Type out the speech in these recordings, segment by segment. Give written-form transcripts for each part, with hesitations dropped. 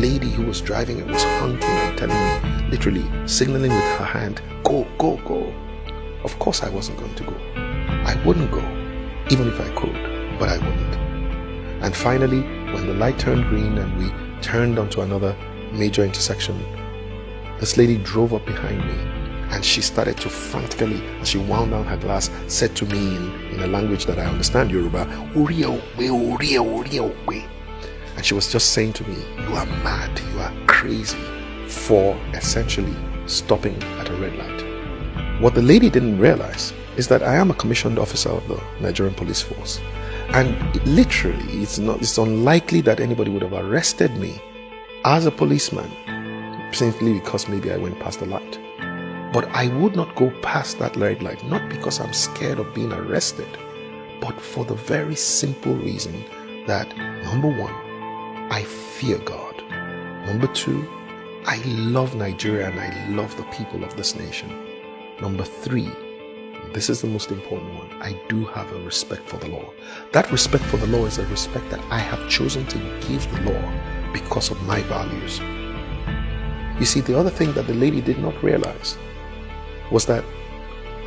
lady who was driving it was honking and telling me, literally signaling with her hand, go, go, go. Of course I wasn't going to go. I wouldn't go, even if I could, but I wouldn't. And finally, when the light turned green and we turned onto another major intersection, this lady drove up behind me and she started to frantically, as she wound down her glass, said to me in a language that I understand, Yoruba, "Ori owe, ori owe." And she was just saying to me, you are mad, you are crazy, for essentially stopping at a red light. What the lady didn't realize is that I am a commissioned officer of the Nigerian police force. And literally, it's unlikely that anybody would have arrested me as a policeman simply because maybe I went past the light. But I would not go past that red light, not because I'm scared of being arrested, but for the very simple reason that, number one, I fear God. Number two, I love Nigeria and I love the people of this nation. Number three, this is the most important one, I do have a respect for the law. That respect for the law is a respect that I have chosen to give the law because of my values. You see, the other thing that the lady did not realize was that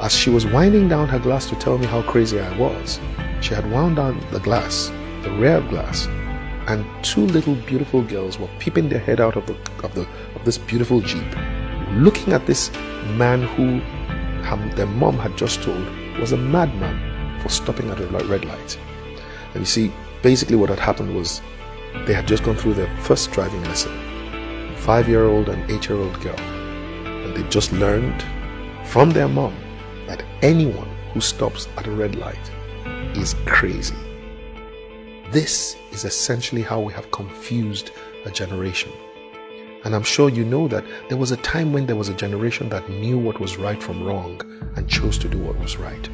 as she was winding down her glass to tell me how crazy I was, she had wound down the glass, the rear glass, and two little beautiful girls were peeping their head out of this beautiful Jeep, looking at this man who their mom had just told was a madman for stopping at a red light. And you see, basically what had happened was they had just gone through their first driving lesson, 5-year-old and 8-year-old girl, and they just learned from their mom that anyone who stops at a red light is crazy. This is essentially how we have confused a generation. And I'm sure you know that there was a time when there was a generation that knew what was right from wrong and chose to do what was right.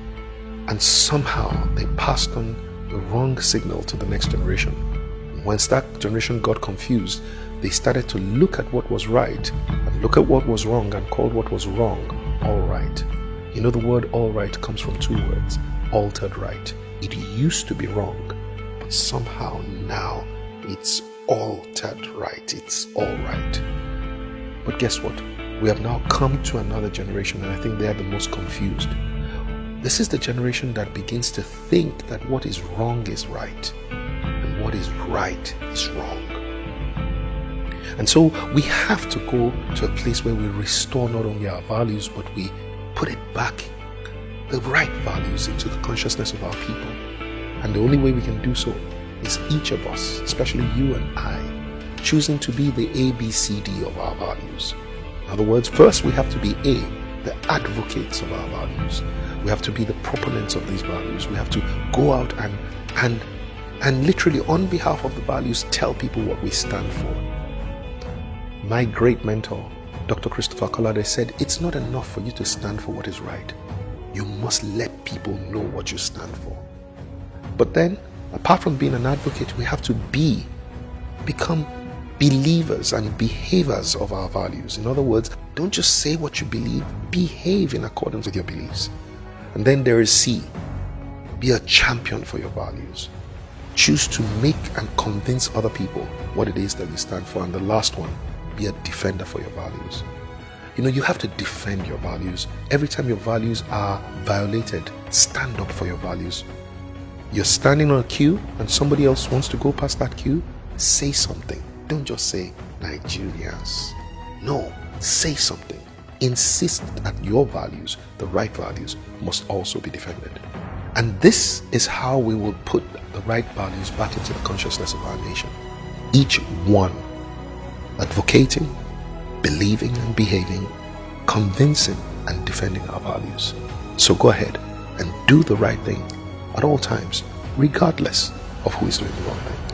And somehow they passed on the wrong signal to the next generation. Once that generation got confused, they started to look at what was right and look at what was wrong and called what was wrong all right. You know, the word all right comes from two words, altered right. It used to be wrong, but somehow now it's altered right. It's all right. But guess what? We have now come to another generation, and I think they are the most confused. This is the generation that begins to think that what is wrong is right and what is right is wrong. And so we have to go to a place where we restore not only our values, but we put it back, the right values, into the consciousness of our people. And the only way we can do so is each of us, especially you and I, choosing to be the ABCD of our values. In other words, first we have to be A, the advocates of our values. We have to be the proponents of these values. We have to go out and literally on behalf of the values tell people what we stand for. My great mentor, Dr. Christopher Kolade, said, it's not enough for you to stand for what is right. You must let people know what you stand for. But then, apart from being an advocate, we have to become believers and behavers of our values. In other words, don't just say what you believe, behave in accordance with your beliefs. And then there is C, be a champion for your values. Choose to make and convince other people what it is that you stand for. And the last one, be a defender for your values. You know, you have to defend your values. Every time your values are violated, stand up for your values. You're standing on a queue and somebody else wants to go past that queue, say something. Don't just say Nigerians. No, say something. Insist that your values, the right values, must also be defended. And this is how we will put the right values back into the consciousness of our nation. Each one advocating, believing and behaving, convincing and defending our values. So go ahead and do the right thing at all times, regardless of who is doing the wrong thing.